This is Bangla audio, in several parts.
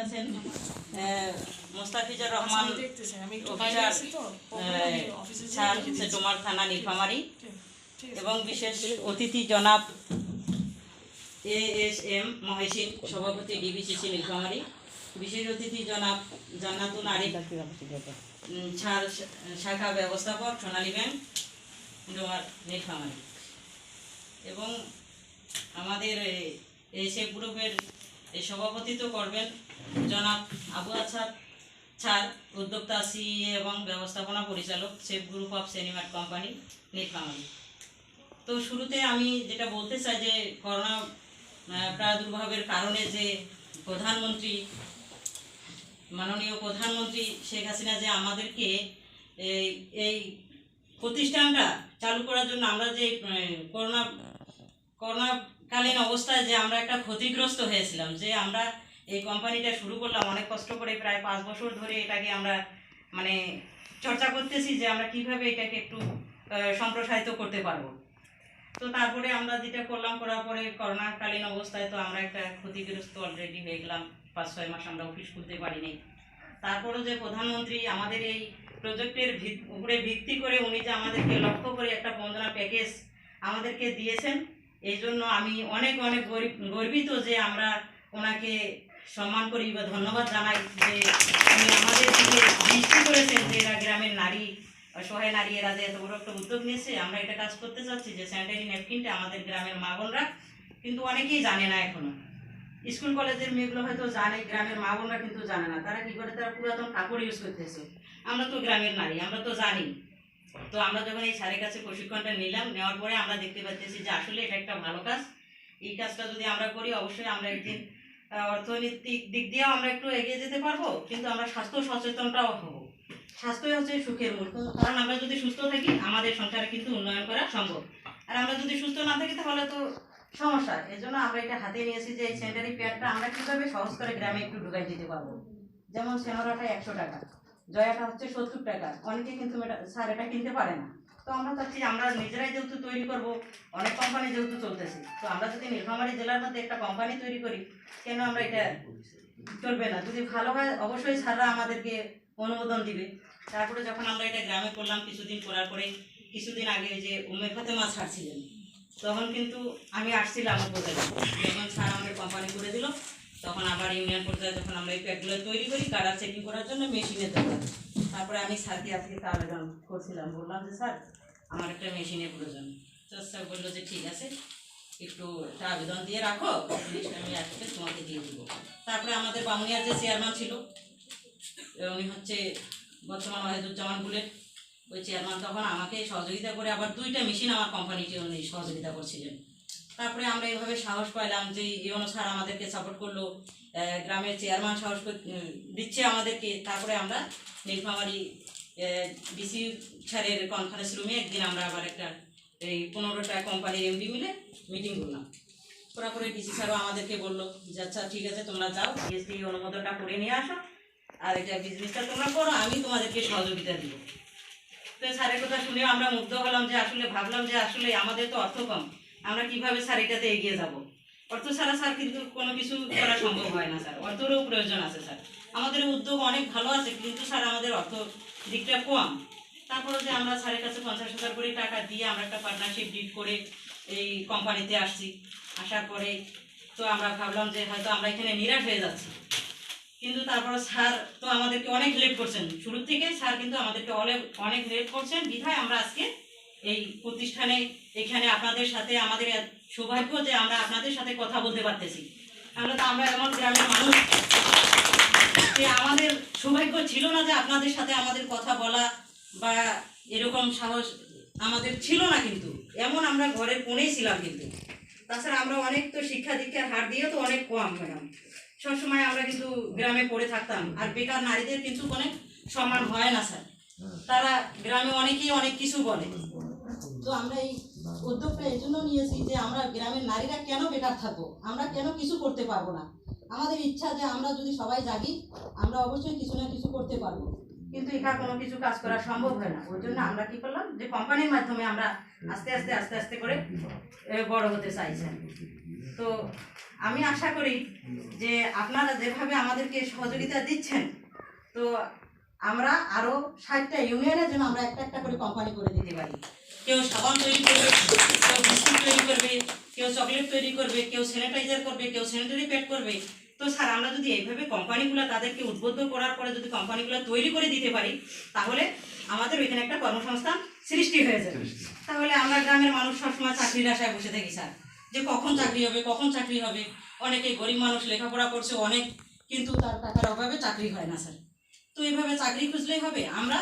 আছেন মোস্তাফিজুর রহমান স্যার সেটুমার থানা নীলফামারী এবং বিশেষ অতিথি জনাব ASM মহেশিন সভাপতি DBCC নীলফামারী, বিশেষ অতিথি জনাব জান্নাতুল আরিফ স্যার শাখা ব্যবস্থাপক সোনালী ব্যাংক নীলফামারী এবং আমাদের এসএফ গ্রুপের সভাপতিত্ব করবেন জনাব আবু আছাদ স্যার, উদ্যোক্তা CA এবং ব্যবস্থাপনা পরিচালক সেফ গ্রুপ অফ সিনেমাট কোম্পানি নীলফামারী। তো শুরুতে আমি যেটা বলতে চাই যে করোনা প্রাদুর্ভাবের কারণে যে মাননীয় প্রধানমন্ত্রী শেখ হাসিনা যে আমাদেরকে এই প্রতিষ্ঠানটা চালু করার জন্য আমরা যে করোনাকালীন অবস্থায় যে আমরা একটা ক্ষতিগ্রস্ত হয়েছিলাম, যে আমরা এই কোম্পানিটা শুরু করলাম অনেক কষ্ট করে, প্রায় 5 বছর ধরে এটাকে আমরা চর্চা করতেছি যে আমরা কিভাবে এটাকে একটু সম্প্রসারিত করতে পারবো। তো তারপরে আমরা যেটা করার পরে করোনাকালীন অবস্থায় তো আমরা একটা ক্ষতিগ্রস্ত অলরেডি হয়ে গেলাম, 5-6 মাস আমরা অফিস খুলতে পারিনি। তারপরেও যে প্রধানমন্ত্রী আমাদের এই প্রজেক্টের উপরে ভিত্তি করে উনি যে আমাদেরকে লক্ষ্য করে একটা বন্দনা প্যাকেজ আমাদেরকে দিয়েছেন, এই জন্য আমি অনেক অনেক গর্বিত যে আমরা ওনাকে সম্মান করি বা ধন্যবাদ জানাই যে উনি আমাদের দিকে দৃষ্টি করেছেন যে এরা গ্রামের নারী, অসহায় নারী, এরা যে এত বড় একটা উদ্যোগ নিয়েছে, আমরা এটা কাজ করতে চাচ্ছি যে স্যানিটারি ন্যাপকিনটা আমাদের গ্রামের মা বোনরা কিন্তু অনেকেই জানে না, এখনো স্কুল কলেজের মেয়েগুলো হয়তো জানে, গ্রামের মা বোনরা কিন্তু জানে না। তারা কি করে, তারা পুরাতন কাপড় ইউজ করতেছে। আমরা তো গ্রামের নারী, আমরা তো জানি। তো আমরা যখন এই স্যারের কাছে প্রশিক্ষণটা নেওয়ার পরে আমরা দেখতে পাচ্ছি যে আসলে এটা একটা ভালো কাজ। এই কাজটা যদি আমরা করি অবশ্যই আমরা একদিন অর্থনৈতিক দিক দিয়েও আমরা একটু এগিয়ে যেতে পারবো, কিন্তু আমরা স্বাস্থ্য সচেতনটাও হবো। স্বাস্থ্যই হচ্ছে সুখের মূল, কারণ আমরা যদি সুস্থ থাকি আমাদের সংসারে কিন্তু উন্নয়ন করা সম্ভব। আর আমরা যদি সুস্থ না থাকি তাহলে তো সমস্যা। এই জন্য আমরা এটা হাতে নিয়েছি যে এই স্যানিটারি প্যাডটা আমরা কীভাবে সহজ করে গ্রামে একটু ঢুকাই দিতে পারবো। যেমন সেনোরাটা 100 টাকা, জয়াটা হচ্ছে 70 টাকা, অনেকে কিন্তু স্যার এটা কিনতে পারে না। তো আমরা চাচ্ছি আমরা নিজেরাই যেহেতু তৈরি করব, অনেক কোম্পানি যেহেতু চলতেছে, তো আমরা যদি নীলফামারী জেলার মধ্যে একটা কোম্পানি তৈরি করি, কেন আমরা এটা চলবে না? যদি ভালো হয় অবশ্যই স্যাররা আমাদেরকে অনুমোদন দিবে। তারপরে যখন আমরা এটা গ্রামে করলাম, কিছুদিন করার পরে কিছুদিন আগে যে উম্মে ফাতেমা স্যার ছিলেন, তখন কিন্তু আমি আসছিলাম উপজেলা, যখন স্যার আমাদের কোম্পানি করে দিল, তখন আবার ইউনিয়ন পর্যায়ে যখন আমরা এই প্যাকগুলো তৈরি করি কালার চেকিং করার জন্য মেশিনের দরকার। তারপরে আমি স্যারকে আজকে আবেদন করছিলাম, বললাম যে স্যার আমার একটা মেশিনের প্রয়োজন। তো স্যার বললো যে ঠিক আছে, একটু একটা আবেদন দিয়ে রাখো, জিনিসটা আমি আজকে তোমাকে দিয়ে দেবো। তারপরে আমাদের বামুনিয়ার যে চেয়ারম্যান ছিল, উনি হচ্ছে বর্তমান ওয়াহিদুজ্জামান বুলেট, ওই চেয়ারম্যান তখন আমাকে সহযোগিতা করে আবার 2টা মেশিন আমার কোম্পানিতে উনি সহযোগিতা করছিলেন। তারপরে আমরা এইভাবে সাহস পাইলাম যে ইউনো স্যার আমাদেরকে সাপোর্ট করলো, গ্রামের চেয়ারম্যান সাহস দিচ্ছে আমাদেরকে। তারপরে আমরা নীলফামারী DC স্যারের কনফারেন্স রুমে একদিন আমরা আবার একটা এই 15টা কোম্পানির MD মিলে মিটিং করলাম। করার পরে DC স্যারও আমাদেরকে বললো যে আচ্ছা ঠিক আছে, তোমরা যাও GST অনুমোদনটা করে নিয়ে আসো, আর এটা বিজনেসটা তোমরা করো, আমি তোমাদেরকে সহযোগিতা দিব। তো স্যারের কথা শুনে আমরা মুগ্ধ হলাম, যে আসলে ভাবলাম যে আসলে আমাদের তো অর্থ কম, আমরা কিভাবে স্যার এটাতে এগিয়ে যাব। অর্থ ছাড়া স্যার কিন্তু কোনো কিছু করা সম্ভব হয় না স্যার, অর্থেরও প্রয়োজন আছে স্যার। আমাদের উদ্যোগ অনেক ভালো আছে, কিন্তু স্যার আমাদের অর্থ দিকটা কম। তারপরে যে আমরা স্যারের কাছে 50,000 করে টাকা দিয়ে আমরা একটা পার্টনারশিপ ডিড করে এই কোম্পানিতে আসছি। আসার পরে তো আমরা ভাবলাম যে হয়তো আমরা এখানে নিরাশ হয়ে যাচ্ছি, কিন্তু তারপর স্যার তো আমাদেরকে অনেক হেল্প করছেন। শুরু থেকে স্যার কিন্তু আমাদেরকে অনেক হেল্প করছেন, বিধায় আমরা আজকে এই প্রতিষ্ঠানে এখানে আপনাদের সাথে, আমাদের সৌভাগ্য যে আমরা আপনাদের সাথে কথা বলতে পারতেছি। আমরা এমন গ্রামের মানুষ যে আমাদের সৌভাগ্য ছিল না যে আপনাদের সাথে আমাদের কথা বলা বা এরকম সাহস আমাদের ছিল না, কিন্তু এমন আমরা ঘরের কোণেই ছিলাম। কিন্তু তাছাড়া আমরা অনেক তো শিক্ষা দীক্ষার হার দিয়েও তো অনেক কম ম্যাডাম, সবসময় আমরা কিন্তু গ্রামে পড়ে থাকতাম। আর বেকার নারীদের কিন্তু অনেক সম্মান হয় না স্যার, তারা গ্রামে অনেকেই অনেক কিছু বলে। তো আমরা এই উদ্যোগটা এই জন্য নিয়েছি যে আমরা গ্রামের নারীরা কেন বেকার থাকবো, আমরা কেন কিছু করতে পারবো না। আমাদের ইচ্ছা যে আমরা যদি সবাই জাগি, আমরা অবশ্যই কিছু না কিছু করতে পারবো, কিন্তু একা কোনো কিছু কাজ করা সম্ভব হয় না। ওই জন্য আমরা কি করলাম, যে কোম্পানির মাধ্যমে আমরা আস্তে আস্তে করে বড় হতে চাইছি। তো আমি আশা করি যে আপনারা যেভাবে আমাদেরকে সহযোগিতা দিচ্ছেন, তো আমরা আরও 60টা ইউনিয়নের জন্য আমরা একটা একটা করে কোম্পানি করে দিতে পারি। কেউ সাবান তৈরি করবে, কেউ বিস্কুট তৈরি করবে, কেউ চকলেট তৈরি করবে, কেউ স্যানিটাইজার করবে, কেউ স্যানিটারি প্যাড করবে। তো স্যার আমরা যদি এইভাবে কোম্পানিগুলো তাদেরকে উদ্বুদ্ধ করার পরে যদি কোম্পানিগুলো তৈরি করে দিতে পারি, তাহলে আমাদের ওইখানে একটা কর্মসংস্থান সৃষ্টি হয়ে যাবে। তাহলে আমরা গ্রামের মানুষ সবসময় চাকরির আশায় বসে থাকি স্যার, যে কখন চাকরি হবে, কখন চাকরি হবে। অনেকে গরিব মানুষ লেখাপড়া করছে অনেক, কিন্তু তার টাকার অভাবে চাকরি হয় না স্যার। তো এইভাবে চাকরি খুঁজলেই হবে? আমরা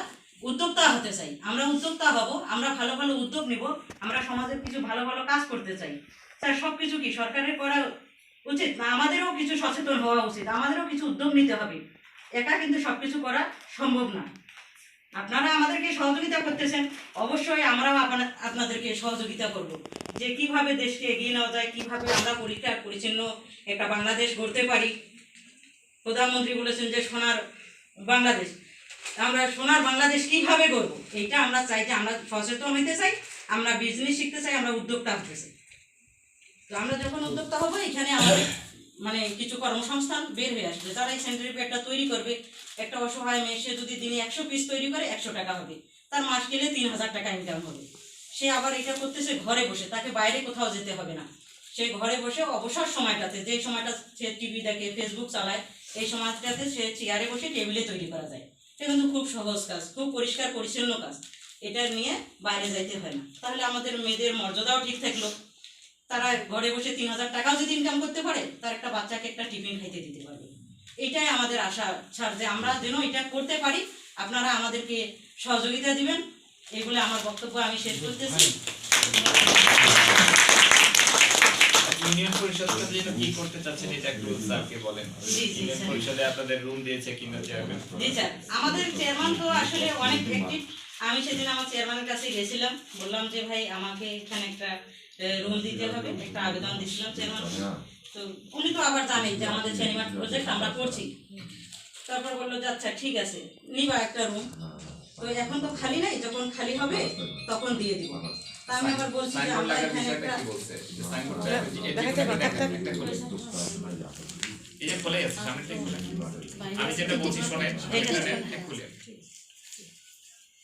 উদ্যোক্তা হতে চাই, আমরা উদ্যোক্তা হব, আমরা ভালো ভালো উদ্যোগ নিব, আমরা সমাজের কিছু ভালো ভালো কাজ করতে চাই স্যার। সব কিছু কি সরকারের করা উচিত না? আমাদেরও কিছু সচেতন হওয়া উচিত, আমাদেরও কিছু উদ্যোগ নিতে হবে। একা কিন্তু সব কিছু করা সম্ভব না। আপনারা আমাদেরকে সহযোগিতা করতেছেন, অবশ্যই আমরাও আপনাদেরকে সহযোগিতা করব, যে কিভাবে দেশকে এগিয়ে নেওয়া যায়, কিভাবে আমরা পরিষ্কার পরিচ্ছন্ন একটা বাংলাদেশ গড়তে পারি। প্রধানমন্ত্রী বলেছেন যে সোনার বাংলাদেশ, আমরা সোনার বাংলাদেশ কিভাবে গড়ব, এইটা আমরা চাই, যে আমরা সচেতন হইতে চাই, আমরা বিজনেস শিখতে চাই, আমরা উদ্যোক্তা হতে চাই। তো আমরা যখন উদ্যোক্তা হবো, এখানে আমাদের মানে কিছু কর্মসংস্থান বের হয়ে আসবে। যারা এই স্যানিটারি প্যাডটা তৈরি করবে, একটা অসহায় মেয়ে সে যদি দিনে 100 পিস তৈরি করে 100 টাকা হবে, তার মাস গেলে 3000 টাকা ইনকাম হবে। সে আবার এটা করতেছে ঘরে বসে, তাকে বাইরে কোথাও যেতে হবে না। সে ঘরে বসে অবসর সময়টাতে, যে সময়টা সে টিভি দেখে, ফেসবুক চালায়, এই সময়টাতে সে চেয়ারে বসে টেবিলে তৈরি করা যায়। এটা কিন্তু খুব সহজ কাজ, খুব পরিষ্কার পরিচ্ছন্ন কাজ। এটা নিয়ে বাইরে যাইতে হয় না। তাহলে আমাদের মেয়েদের মর্যাদাও ঠিক থাকলো। তারা ঘরে বসে 3000 টাকাও যদি ইনকাম করতে পারে, তার একটা বাচ্চাকে একটা টিফিন খাইতে দিতে পারবে। এইটাই আমাদের আশা স্যার, যে আমরা যেন এটা করতে পারি, আপনারা আমাদেরকে সহযোগিতা দিবেন। এগুলো আমার বক্তব্য, আমি শেষ করতেছি। ইউনিয়ন পরিষদের জন্য কি করতে চাচ্ছেন এটা একটু স্যারকে বলেন। ইউনিয়ন পরিষদে আপনাদের রুম দিয়েছে কিনা চেয়ারম্যান? জি স্যার, আমাদের চেয়ারম্যান তো আসলে অনেক অ্যাক্টিভ। আমি সেদিন আমার চেয়ারম্যানের কাছে গেছিলাম, বললাম যে ভাই আমাকে এখানে একটা রুম দিতে হবে, একটা আবেদন দিয়েছিলাম চেয়ারম্যান। তো উনি তো আবার জানেন যে আমাদের সিনেমার প্রজেক্ট আমরা করছি। তারপর বললো যে আচ্ছা ঠিক আছে, নিবা একটা রুম। তো এখন তো খালি নাই, যখন খালি হবে তখন দিয়ে দিব। তা আমি আবার বলছি যে আমরা এখানে একটা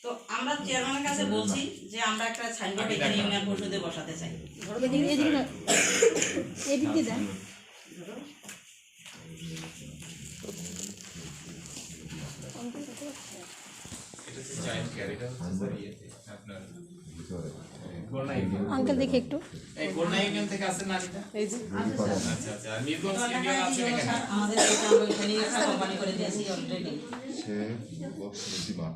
তো আমরা চেয়ারম্যানের কাছে বলছি যে আমরা একটা সাইনবোর্ড এখানে ইউনিয়ন পরিষদে বসাতে চাই। আঙ্কেল দেখি একটু, এই গোলনা ইউনিয়ন থেকে আসেন না এটা? এই যে আচ্ছা আচ্ছা, আর মিরগঞ্জ ইউনিয়ন আছে এখানে? আমাদের এটা আমরা এখানে একটা কোম্পানি করে দিয়েছি অলরেডি। সে প্রতিমা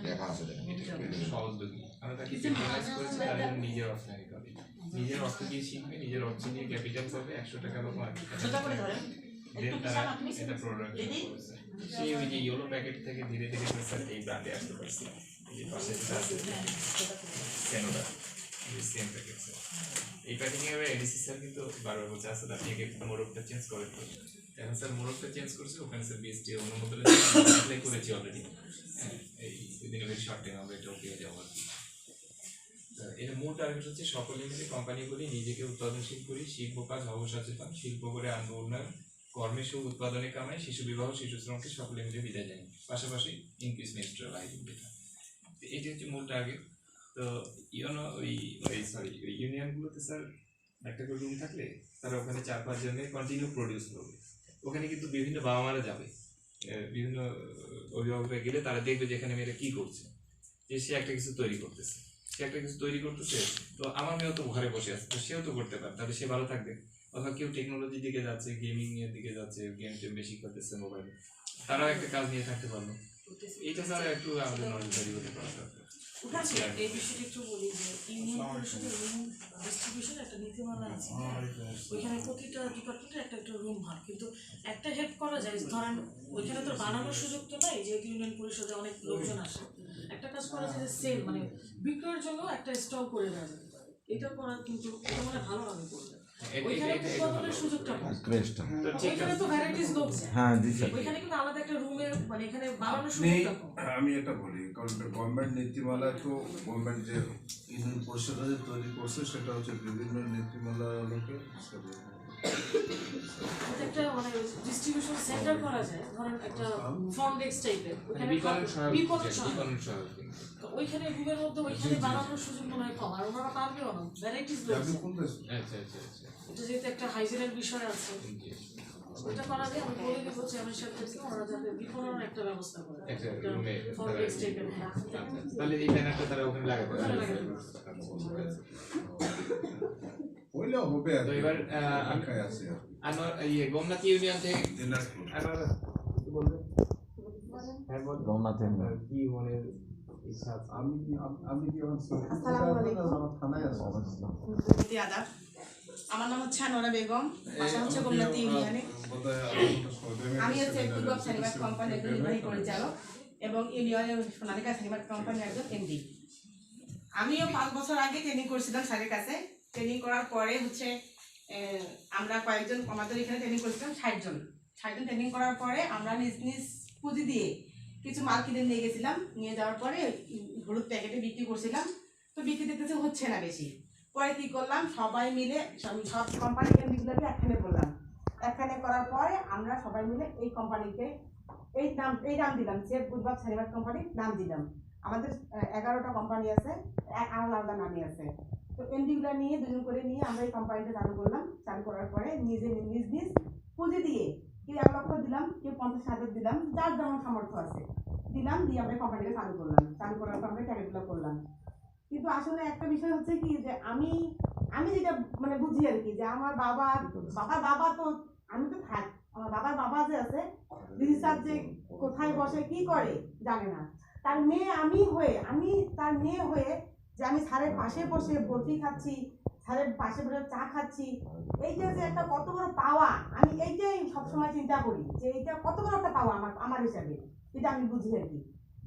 লেখা আছে দেখেন, এটা সহযোগী আমরা তাকে সিম্পলাইজ করেছি, তার জন্য নিজের অর্থনীতি করবে, নিজের অর্থ দিয়ে শিখবে, নিজের অর্থ নিয়ে ক্যাপিটাল করবে, 100 টাকা বা 500 ছোট করে টাকা ধরেন, দেন একটু তারা পিছান আপনি এটা প্রোডাকশন করছে। সেই ওই যে ইয়েলো প্যাকেট থেকে ধীরে ধীরে করে স্যার এই ব্র্যান্ডে আসতে পারছে। এই যে পাশে যেটা আছে সেনোডা, এই সেম প্যাকেট স্যার। এই প্যাকেজিং এর এডিসি স্যার কিন্তু বারবার বলছে আসলে আপনি একটা মোড়কটা চেঞ্জ করে দিন। এখন স্যার মোড়কটা চেঞ্জ করছে, ওখানে স্যার বিএসটি অনুমোদন অ্যাপ্লাই করেছি অলরেডি। এই দুদিনের ভেরি শর্ট টাইম আমরা এটা ওকে যাবো আর কি। এর মূল টার্গেট হচ্ছে সকলে মিলে কোম্পানিগুলি নিজেকে উৎপাদনশীল করি, শিল্প কাজ হব সচেতন, শিল্প করে আনবো উন্নয়ন, কর্মে সু উৎপাদনে কামাই, শিশু বিবাহ, শিশু শ্রমকে সকলে মিলে বিদায় জানি, পাশাপাশি ইনক্রিজ মিনিস্ট্রাল আইডিং যেটা, এটি হচ্ছে মূল টার্গেট। তো ইউনো ওই ইউনিয়নগুলোতে স্যার একটা করে রুম থাকলে তারা ওখানে 4-5 জনের কন্টিনিউ প্রডিউস করবে। ওখানে কিন্তু বিভিন্ন বাবা মারা যাবে, বিভিন্ন অভিভাবকরা গেলে তারা দেখবে যে এখানে মেয়েরা কী করছে, যে সে একটা কিছু তৈরি করতেছে, সে একটা কিছু তৈরি করতেছে। তো আমার মেয়েও তো ঘরে বসে আছে, তো সেও তো করতে পারে, তাহলে সে ভালো থাকবে। অথবা কেউ টেকনোলজির দিকে যাচ্ছে, গেমিং এর দিকে যাচ্ছে, গেম টেম বেশি করতেছে মোবাইলে, তারাও একটা কাজ নিয়ে থাকতে পারলো। এইটা ছাড়া একটু আমাদের নলেজ হতে পারা দরকার। এই বিষয়টা একটু বলি যে ইউনিয়ন পরিষদের রুম ডিস্ট্রিবিউশন একটা নীতিমালা আছে, ওইখানে প্রতিটা ডিপার্টমেন্টে একটা একটা রুম হয়, কিন্তু একটা হেল্প করা যায়, ধরেন ওইখানে তো বানানোর সুযোগ তো নাই, যেহেতু ইউনিয়ন পরিষদে অনেক লোকজন আসে, একটা কাজ করা যায় যে সেল মানে বিক্রয়ের জন্য একটা স্টল করে দেওয়া যেতে পারে। এটা করা কিন্তু এটা মানে ভালো হবে করলে, ওইখানে উৎপাদনের সুযোগটা পায়। ওইখানে তো ভ্যারাইটিস লোক যায়, ওইখানে কিন্তু আলাদা একটা রুমে মানে এখানে বানানোর সুযোগটা কম। আমি এটা বলি, কারণ গভর্নমেন্ট নীতিমালা তো গভর্নমেন্ট যে ইউনিয়ন পরিষদ তৈরি করছে সেটা হচ্ছে বিভিন্ন নীতিমালা লোকে এটা একটা মানে ডিস্ট্রিবিউশন সেন্টার করা যায়, ধরেন একটা ফ্রন্ট ডেস্ক টাইপের, ওখানে বিপণন সহায়ক বিপণন সহায়ক। বিপণন সহায়ক তো ওইখানে রুমের মধ্যে ওইখানে বানানোর সুযোগ মনে হয় কম, আর ওনারা পারবেও না, ভ্যারাইটিস রয়েছে। আচ্ছা আচ্ছা আচ্ছা এটা যেহেতু একটা হাইজিনের বিষয় আছে, জি। ওইটা করা যায়। আমি বলে দেবো চেয়ারম্যান সাহেবকে ওনারা যাতে বিপণনের একটা ব্যবস্থা করে, একটা রুমে ফ্রন্ট ডেস্ক টাইপের। আচ্ছা তাহলে এই ব্যানারটা তারা ওখানে লাগাতে ওখানে পারবে। লাগাতে হইলেও হবে আর তো কি। এবার আটকায় আছে আর কি। আমার ইয়ে গোমনাথ ইউনিয়ন থেকে দিনাজপুর। আমার কি বলবেন? হ্যাঁ বল। গোমনাথ কি মনে ইচ্ছা আছে? আমি কি থানায় আছে আদাব, আমার নাম হচ্ছে আনোয়ারা বেগম, বাসা হচ্ছে গোমনাথ ইউনিয়নে। আমি হচ্ছে পূর্বক সানিবাদ কোম্পানির একজন নির্বাহী পরিচালক এবং ইউনিয়নের সোনালিকা সানিবাদ কোম্পানির একজন এমডি। আমিও 5 বছর আগে ট্রেনিং করছিলাম স্যারের কাছে। ট্রেনিং করার পরে হচ্ছে আমরা কয়েকজন আমাদের এখানে ট্রেনিং করছিলাম 60 জন ট্রেনিং করার পরে আমরা নিজ নিজ পুঁজি দিয়ে কিছু মাল কিনে নিয়ে গেছিলাম। নিয়ে যাওয়ার পরে হলুদ প্যাকেটে বিক্রি করছিলাম। তো বিক্রি দেখতেছে হচ্ছে না বেশি। পরে কী করলাম, সবাই মিলে সব কোম্পানি এমডিগুলোকে একখানে করলাম। একখানে করার পরে আমরা সবাই মিলে এই কোম্পানিকে এই নাম দিলাম, সেফ বুধবাগ সানিবাদ কোম্পানির নাম দিলাম। আমাদের 11টা কোম্পানি আছে, আলাদা আলাদা নামে আছে। তো এমডিগুলো নিয়ে দুজন করে নিয়ে আমরা এই কোম্পানিটা চালু করলাম। চালু করার পরে নিজ নিজ পুঁজি দিয়ে কেউ 1 লক্ষ দিলাম, কেউ 50,000 দিলাম, যার যেমন সামর্থ্য আছে দিলাম, দিয়ে আমরা কোম্পানিকে চালু করলাম। চালু করার পর আমরা ট্যাগগুলো করলাম। কিন্তু আসলে একটা বিষয় হচ্ছে কি, যে আমি যেটা মানে বুঝি আর কি, যে আমার বাবা তো আমি তো থাক, আমার বাবার বাবা যে আছে রিসার্চ যে কোথায় বসে কি করে জানে না। তার মেয়ে আমি তার মেয়ে হয়ে যে আমি স্যারের পাশে বসে বরফি খাচ্ছি, স্যারের পাশে বসে চা খাচ্ছি, এইটা যে একটা কত বড় পাওয়া, আমি এইটাই সবসময় চিন্তা করি যে এইটা কত বড় একটা পাওয়া আমার হিসাবে, এটা আমি বুঝি আর কি।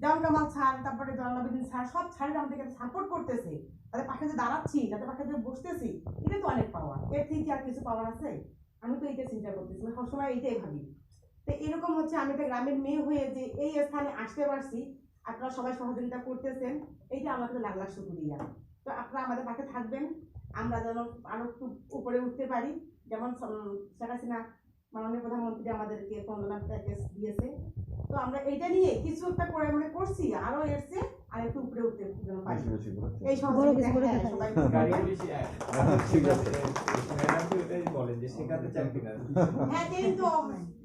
যেমন কামাল স্যার, তারপরে জয়নাবিদিন স্যার, সব স্যারেরা আমাদেরকে সাপোর্ট করতেছে, তাদের পাশে যে দাঁড়াচ্ছি, তাদের পাশে যে বসতেছি, এটা তো অনেক পাওয়া। এর থেকে কি আর কিছু পাওয়ার আছে? আমি তো এইটা চিন্তা করতেছি, সবসময় এইটাই ভাবি। তো এরকম হচ্ছে আমি একটা গ্রামের মেয়ে হয়ে যে এই স্থানে আসতে পারছি, আপনারা সবাই সহযোগিতা করতেছেন, এইটা আমাকে লাখ লাখ শুকরিয়া। তো আপনারা আমাদের পাশে থাকবেন, আমরা যেন আরো একটু উপরে উঠতে পারি। যেমন শেখ হাসিনা মাননীয় প্রধানমন্ত্রী আমাদেরকে 15 লাখ প্যাকেজ দিয়েছে। তো আমরা এইটা নিয়ে কিছু একটা করে মানে করছি, আরো এসছে আর একটু উপরে উঠতে পারি। এই সহযোগিতা সবাই বলেন যে শেখাতে চান কিনা? হ্যাঁ কিন্তু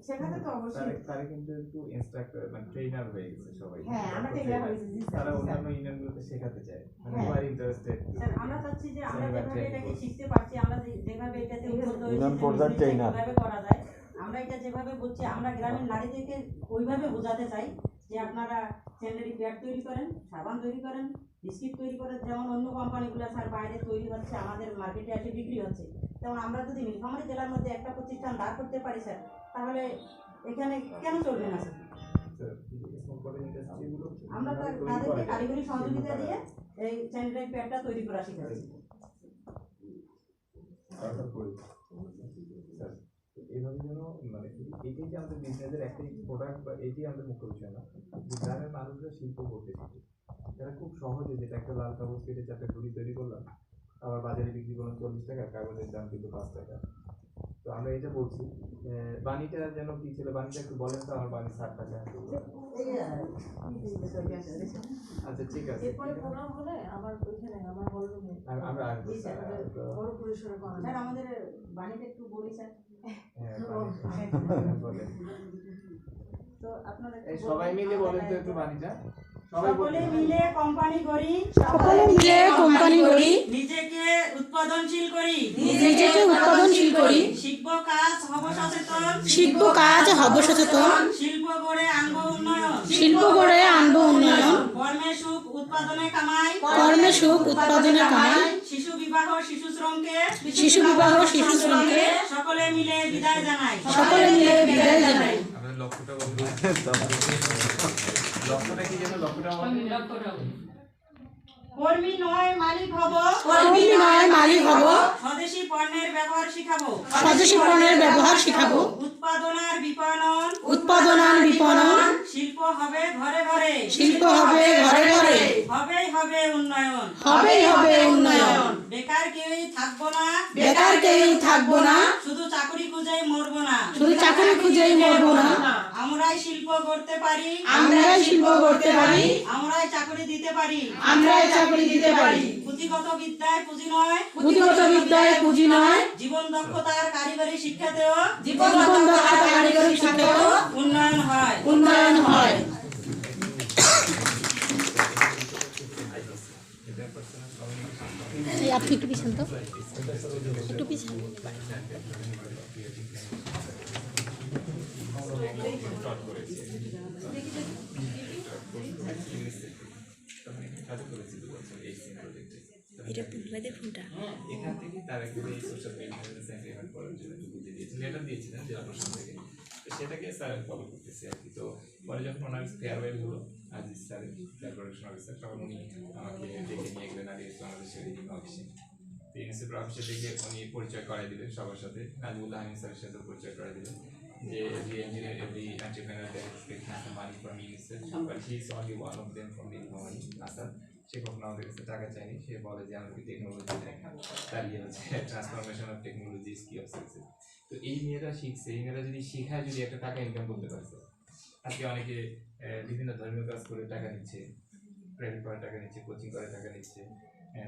সেখানে তো অবশ্যই তারা কিন্তু একটু ইনস্ট্রাক্টর মানে ট্রেনার হয়ে গেছে সবাই। হ্যাঁ আমরা ট্রেনার হয়েছি জি স্যার। তারা অন্যান্য ইউনিয়নগুলোতে শেখাতে চায়, মানে হ্যাঁ। War interested. স্যার আমরা চাচ্ছি যে আমরা যেভাবে এটাকে শিখতে পারছি, আমরা যেভাবে এটাতে উদ্বুদ্ধ হয়েছি ইউনিয়ন পর্যায়ের ট্রেনার। কিভাবে করা যায়, আমরা এটা যেভাবে বলছি, আমরা গ্রামের নারীদেরকে ওইভাবে বোঝাতে চাই যে আপনারা স্যানিটারি প্যাড তৈরি করেন, সাবান তৈরি করেন, বিস্কিট তৈরি করেন, যেমন অন্য কোম্পানিগুলো স্যার বাইরে তৈরি হচ্ছে, আমাদের মার্কেটে এসে বিক্রি হচ্ছে। যেমন আমরা যদি নীলফামারী জেলার মধ্যে একটা প্রতিষ্ঠান দাঁড় করতে পারি স্যার, তাহলে এখানে কেন চলবে না স্যার? আমরা তাদেরকে কারিগরি সহযোগিতা দিয়ে এই স্যানিটারি প্যাডটা তৈরি করা শিখাচ্ছি। এইভাবে যেন মানে এটাই যে আমাদের বিজনেসের একটাই প্রোডাক্ট বা এটাই আমাদের মুখ্য বিষয় না, গ্রামের মানুষরা শিল্প করতে শিখে, তারা খুব সহজে, যেটা একটা লাল কাগজ কেটে 4টা ঘড়ি তৈরি করলাম, আবার বাজারে বিক্রি করলাম 40 টাকা, কাগজের দাম কিন্তু 5 টাকা। তো আমরা এটা বলছি, বাণীটা যেন কি ছিল, বাণীটা একটু বলেন তো, আমার বাণী 60 টাকা। আচ্ছা ঠিক আছে, এরপরে প্রোগ্রাম হলে আমার ওইখানে আমার বড় রুমে আমরা আসবো জি স্যার, বড় পরিসরে করা স্যার আমাদের বাণীটা একটু বলি স্যার। হ্যাঁ বলেন। তো আপনারা এই সবাই মিলে বলেন তো একটু বাণীটা, সকলে মিলে কোম্পানি করি, সকলে মিলে কোম্পানি করি, নিজেকে উৎপাদনশীল করি, নিজেকে উৎপাদনশীল করি, শিল্প কাজ হব সচেতন, শিল্প কাজ হব সচেতন, শিল্প গড়ে আনব উন্নয়ন, শিল্প গড়ে আনব উন্নয়ন, কর্মে সুখ উৎপাদনে কামাই, কর্মে সুখ উৎপাদনে কামাই, শিশু বিবাহ শিশু শ্রমকে সকলে মিলে বিদায় জানাই। সকলে মিলে বিদায় জানাই। আমাদের লক্ষ্যটা বলুন, লক্ষ্যটা কি যেন, লক্ষ্যটা কর্মী নয় মালিক হব, কর্মী নয় মালিক হব, স্বদেশী পণ্যের ব্যবহার শিখাবো, স্বদেশী পণ্যের ব্যবহার শিখাবো, উৎপাদন আর বিপণন, শিল্প হবে ঘরে ঘরে, শিল্প হবে ঘরে ঘরে, হবে উন্নয়ন, হবে উন্নয়ন, বেকার কেউই থাকবো না, বেকার কেউ থাকবো না, শুধু চাকরি খুঁজেই মরবো না, শুধু চাকরি খুঁজেই মরবো না, আমরাই শিল্প গড়তে পারি, আমরাই শিল্প করতে পারি, আমরাই চাকরি দিতে পারি। আমরাই চাকরি দিতে পারি। পুঁথিগত বিদ্যায় পুঁজি নয়, পুঁথিগত বিদ্যায় পুঁজি নয়, জীবন দক্ষতার কারিগরি শিক্ষাতেও জীবন দক্ষতা কারিগরি শিক্ষাতেও উন্নয়ন হয়। উন্নয়ন হয়। আপনি একটু পিছান তো, একটু পিছান। এখান থেকে তারা কিন্তু এই সোশ্যাল মিডিয়া সেন্টিমেন্ট করার জন্য বুদ্ধি দিয়েছেন, লেটার দিয়েছিলেন জেলা প্রশাসন থেকে। তো সেটাকে স্যার ফলো করতেছে আর কি। তো পরে যখন ওনার ফেয়ারওয়েল হলো, আজিজ স্যার প্রোডাকশন অফিসার, তখন উনি আমাকে ডেকে নিয়ে গেলেন আর বাংলাদেশের এই অফিসে। তো ইউনিসেফের অফিসে থেকে উনি পরিচয় করাই দিলেন সবার সাথে, নাজিবুল্লাহ আমিন স্যারের সাথে পরিচয় করাই দিলেন যে every engineer, every entrepreneur that expects money from UNICEF, but he is only one of them from informally নাসার। সে কখনো আমাদের কাছে টাকা চায়নি, সে বলে যে আমাকে টেকনোলজি দেখা, তার ইয়ে হচ্ছে ট্রান্সফরমেশন অফ টেকনোলজি কি অফ সাকসেস। তো এই মেয়েরা শিখছে, এই মেয়েরা যদি শিখায়, যদি একটা টাকা ইনকাম করতে পারছে। আজকে অনেকে বিভিন্ন ধর্মীয় কাজ করে টাকা নিচ্ছে, প্রাইভেট করে টাকা নিচ্ছে, কোচিং করে টাকা নিচ্ছে,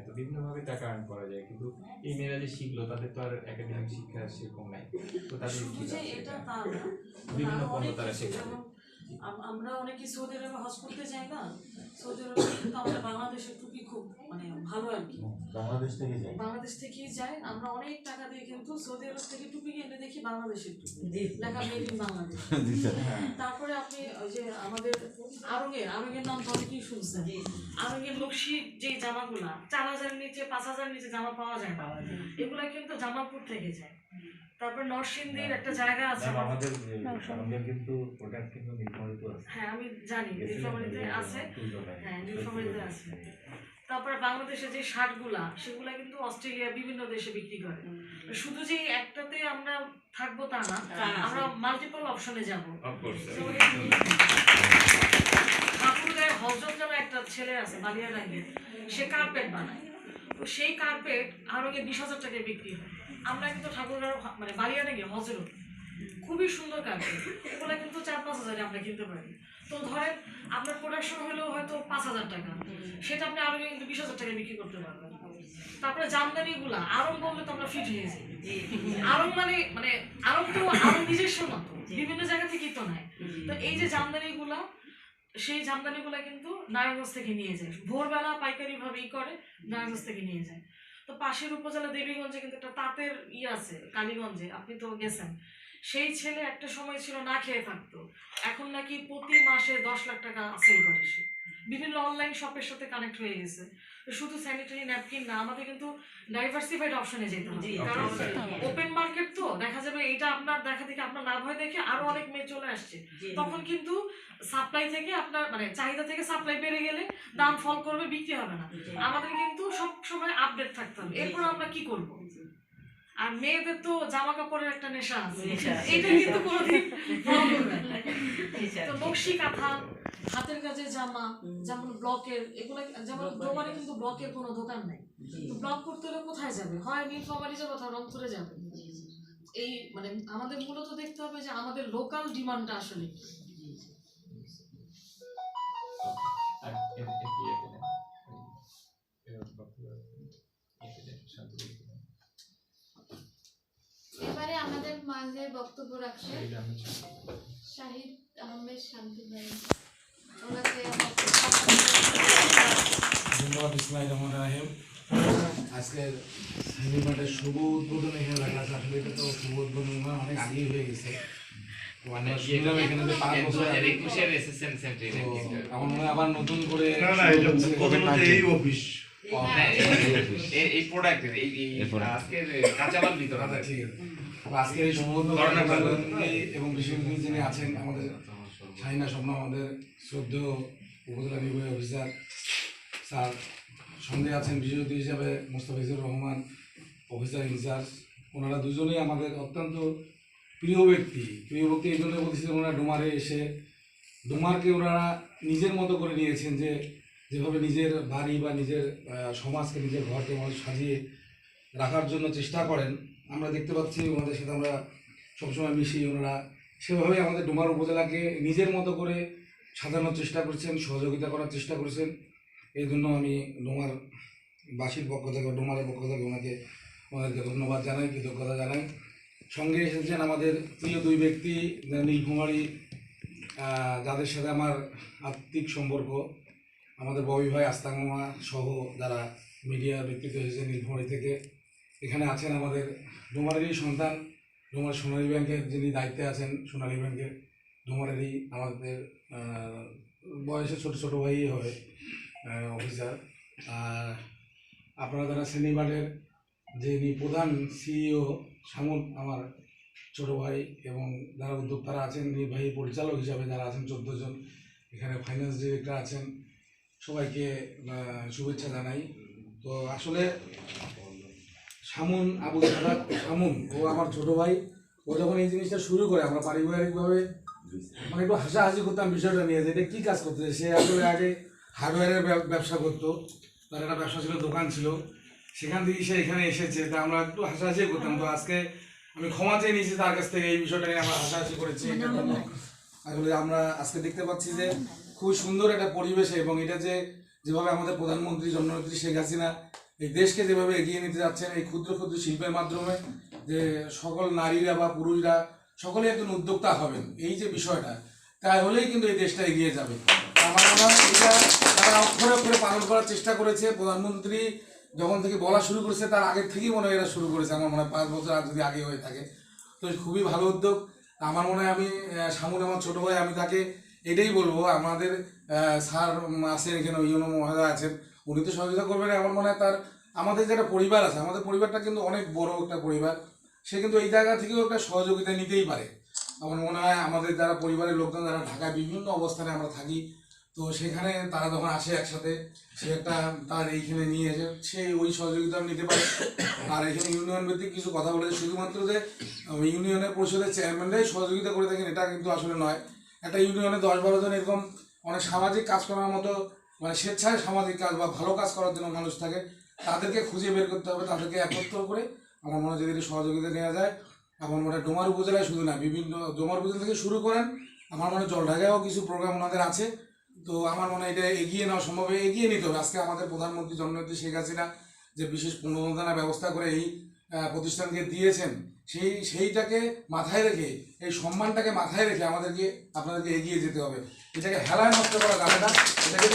তো বিভিন্নভাবে টাকা আর্ন করা যায়। কিন্তু এই মেয়েরা যে শিখলো, তাদের তো আর একাডেমিক শিক্ষা সেরকম নাই, তো তাদের শুধু যে এটা তা না, বিভিন্ন আরো পণ্য অনেক তারা কিছু, শেখাবে। যেমন আমরা অনেকে সৌদি আরবে হজ করতে যাই না, সৌদি আরবে কিন্তু আমাদের বাংলাদেশের টুপি খুব মানে ভালো আর কি, বাংলাদেশ থেকেই যায়। আমরা অনেক টাকা দিয়ে কিন্তু সৌদি আরব থেকে টুপি কিনে দেখি বাংলাদেশের টুপি, লেখা মেড ইন বাংলাদেশ। তারপরে আপনি ওই যে আমাদের আরঙের নাম তো অনেকেই শুনছেন। আরঙের নকশি যে জামাগুলা 4000 নিচে 5000 নিচে জামা পাওয়া যায় না, এগুলা কিন্তু জামালপুর থেকে যায়। তারপর নরসিংদীর একটা জায়গা আছে আমাদের কিন্তু প্রোডাক্ট কিন্তু নীলফামারীতে আছে। হ্যাঁ আমি জানি নীলফামারীতে আছে, হ্যাঁ নীলফামারীতে আছে। তারপরে বাংলাদেশে যে শার্টগুলা, সেগুলা কিন্তু অস্ট্রেলিয়া বিভিন্ন দেশে বিক্রি করে। শুধু যে একটাতে আমরা থাকবো তা না, আমরা মাল্টিপল অপশনে যাবো। ঠাকুরগাঁয়ে হজরত নামে একটা ছেলে আছে বালিয়াডাঙ্গে, সে কার্পেট বানায়। তো সেই কার্পেট আরো 20,000 টাকায় বিক্রি হয়। আমরা কিন্তু ঠাকুরগাঁও মানে বালিয়াডাঙ্গে হজরত খুবই সুন্দর কার্পেট, এগুলো কিন্তু 4-5 হাজারে আমরা কিনতে পারি। তো ধরেন আপনার প্রোডাকশন হলেও হয়তো 5,000 টাকা, সেটা আপনি আরো কিন্তু 20,000 টাকায় বিক্রি করতে পারবেন। তারপরে জামদানি গুলা আরং বললে তো আমরা ফিট হয়ে যাই। আরং মানে আরং তো আরং নিজস্ব না, বিভিন্ন জায়গা থেকেই তো নেয়। তো এই যে জামদানি গুলা, সেই জামদানি গুলা কিন্তু নারায়ণগঞ্জ থেকে নিয়ে যায়, ভোরবেলা পাইকারি ভাবেই করে, নারায়ণগঞ্জ থেকে নিয়ে যায়। তো পাশের উপজেলা দেবীগঞ্জে কিন্তু একটা তাঁতের আছে, কালীগঞ্জে, আপনি তো গেছেন। সেই ছেলে একটা সময় ছিল না খেয়ে থাকতো, এখন নাকি প্রতি মাসে 10 লাখ টাকা সেল করে সে। বিভিন্ন অনলাইন শপের সাথে কানেক্ট হয়ে গেছে। শুধু স্যানিটারি ন্যাপকিন না, আমাদের কিন্তু ডাইভার্সিফাইড অপশনে যেতে হবে, কারণ ওপেন মার্কেট তো দেখা যাবে এইটা আপনার দেখা থেকে আপনার লাভ হয়ে দেখে আরো অনেক মেয়ে চলে আসছে, তখন কিন্তু সাপ্লাই থেকে আপনার মানে চাহিদা থেকে সাপ্লাই বেড়ে গেলে দাম ফল করবে, বিক্রি হবে না। আমাদের কিন্তু সব সময় আপডেট থাকতে হবে। এরপর আমরা কি করব? আর মেয়েদের তো জামা কাপড়ের একটা নেশা আছে, এটা কিন্তু কোনোদিন তো নকশি কাঁথা, হাতের কাজের জামা, যেমন ব্লকের এগুলো, যেমন ডোমারে কিন্তু ব্লকের কোনো দোকান নেই। তো ব্লক করতে হলে কোথায় যাবে? হয় নীলফামারী যাবে অথবা রংপুরে যাবে। এই মানে আমাদের মূলত দেখতে হবে যে আমাদের লোকাল ডিমান্ডটা আসলে এবারে আমাদের মাঝে বক্তব্য রাখছেন শাহিদ আহমেদ শান্তি ভাই। ওনাকে ধন্যবাদ। ইসমাইল রহমান রাহিম। আজকের সিনেমাটার শুভ উদ্বোধন এখানে রাখা আছে। আসলে এটা তো শুভ উদ্বোধন না, অনেক আগেই হয়ে গেছে। মানে শুনলাম এখানে যে 5 বছর আগে 2021 এসএসএন সেন্টারে আমার মনে হয় আবার নতুন করে এই অফিস এই প্রোডাক্টের এই আজকের কাঁচামাল ভিতর আচ্ছা ঠিক আছে। আজকের এই সমুদ্র এবং বিশ্ববিদ্যালয় যিনি আছেন আমাদের শাহিনা স্বপ্ন, আমাদের শ্রদ্ধেয় উপজেলা নির্বাহী অফিসার স্যার, সঙ্গে আছেন বিশেষ অতিথি হিসাবে মোস্তাফিজুর রহমান অফিসার ইনচার্জ। ওনারা দুজনেই আমাদের অত্যন্ত প্রিয় ব্যক্তি এই জন্য বলছি, ওনারা ডোমারে এসে ডোমারকে ওনারা নিজের মতো করে নিয়েছেন, যে যেভাবে নিজের বাড়ি বা নিজের সমাজকে, নিজের ঘরকে মানুষ সাজিয়ে রাখার জন্য চেষ্টা করেন। আমরা দেখতে পাচ্ছি ওনাদের সাথে আমরা সবসময় মিশি ওনারা সেভাবেই আমাদের ডোমার উপজেলাকে নিজের মতো করে সাজানোর চেষ্টা করছেন, সহযোগিতা করার চেষ্টা করেছেন। এই জন্য আমি ডোমার বাসীর পক্ষ থেকে, ডোমারের পক্ষ থেকে ওনাদেরকে ধন্যবাদ জানাই, কৃতজ্ঞতা জানাই। সঙ্গে এসেছেন আমাদের প্রিয় দুই ব্যক্তি, নীলফামারী, যাদের সাথে আমার আত্মিক সম্পর্ক, আমাদের ববি ভাই, আস্তাক মামা সহ যারা মিডিয়া ব্যক্তিত্ব এসেছেন নীলফামারী থেকে। এখানে আছেন আমাদের ডোমারেরই সন্তান, ডোমার সোনালী ব্যাংকের যিনি দায়িত্বে আছেন, সোনালী ব্যাংকের ডোমারেরই আমাদের বয়সে ছোটো ভাই হয় অফিসার। আর আপনারা যারা সেনিবারের যিনি প্রধান সিইও সামুন আমার ছোট ভাই, এবং যারা উদ্যোক্তারা আছেন, নির্বাহী পরিচালক হিসাবে যারা আছেন 14 জন, এখানে ফাইন্যান্স ডিরেক্টর আছেন, সবাইকে শুভেচ্ছা জানাই। তো আসলে সামুন, আবু সাদাত সামুন, ও আমার ছোট ভাই। ও যখন এই জিনিসটা শুরু করে আমরা পারিবারিকভাবে মানে একটু হাসাহাসি করতাম বিষয়টা নিয়ে, যে এটা কী কাজ করতেছে। সে আসলে আগে হার্ডওয়্যারের ব্যবসা করতো, তার একটা ব্যবসা ছিল, দোকান ছিল, সেখান থেকে সে এখানে এসেছে। তা আমরা একটু হাসাহাসি করতাম। তো আজকে আমি ক্ষমা চেয়ে নিয়েছি তার কাছ থেকে, এই বিষয়টা নিয়ে আমরা হাসাহাসি করেছি। আসলে আমরা আজকে দেখতে পাচ্ছি যে খুব সুন্দর একটা পরিবেশে, এবং এটা যেভাবে আমাদের প্রধানমন্ত্রী জননেত্রী শেখ হাসিনা এই দেশকে যেভাবে এগিয়ে নিতে যাচ্ছেন, এই ক্ষুদ্র ক্ষুদ্র শিল্পের মাধ্যমে, যে সকল নারীরা বা পুরুষরা সকলে একজন উদ্যোক্তা হবেন, এই যে বিষয়টা, তাই হলেই কিন্তু এই দেশটা এগিয়ে যাবে। আমার মনে হয় এটা তারা অক্ষরে অক্ষরে পালন করার চেষ্টা করেছে। প্রধানমন্ত্রী যখন থেকে বলা শুরু করেছে তার আগের থেকেই মনে হয় এরা শুরু করেছে, আমার মনে হয় 5 বছর আর যদি আগে হয়ে থাকে। তো খুবই ভালো উদ্যোগ। আমার মনে হয় আমি সামুন আমার ছোটো ভাই, আমি তাকে এটাই বলবো, আমাদের স্যার আছেন এখানে, ইউনো মহোদয় আছেন, উনি তো সহযোগিতা করবেন। আমার মনে হয় আমাদের যেটা পরিবার আছে, আমাদের পরিবারটা কিন্তু অনেক বড় একটা পরিবার, সে কিন্তু এই জায়গা থেকেও একটা সহযোগিতা নিতেই পারে। আমার মনে হয় আমাদের যারা পরিবারের লোকজন যারা ঢাকায় বিভিন্ন অবস্থানে আমরা থাকি, তো সেখানে তারা যখন আসে একসাথে, সে একটা তার এইখানে নিয়ে এসে সে ওই সহযোগিতা নিতে পারে। আর এখানে ইউনিয়ন ভিত্তিক কিছু কথা বলেছে, শুধুমাত্র যে ইউনিয়নের পরিষদের চেয়ারম্যানরাই সহযোগিতা করে থাকেন এটা কিন্তু আসলে নয়। একটা ইউনিয়নে 10-12 জন এরকম অনেক সামাজিক কাজ করার মতো, মানে স্বেচ্ছায় সামাজিক কাজ বা ভালো কাজ করার জন্য মানুষ থাকে, তাদেরকে খুঁজে বের করতে হবে, তাদেরকে একত্র করে আমার মনে হয় যদি সহযোগিতা নেওয়া যায়। আমার মনে হয় ডোমার উপজেলায় শুধু না, বিভিন্ন ডোমার উপজেলা থেকে শুরু করেন, আমার মনে হয় জলঢাকায়ও কিছু প্রোগ্রাম ওনাদের আছে। তো আমার মনে হয় এটা এগিয়ে নেওয়া সম্ভব, এগিয়ে নিতে হবে। আজকে আমাদের প্রধানমন্ত্রী জননেত্রী শেখ হাসিনা যে বিশেষ পুনর্বন্দনা ব্যবস্থা করে এই প্রতিষ্ঠানকে দিয়েছেন, সেইটাকে মাথায় রেখে, এই সম্মানটাকে মাথায় রেখে আপনাদেরকে এগিয়ে যেতে হবে। এটাকে হেলায় নষ্ট করা যাবে না। এটাকে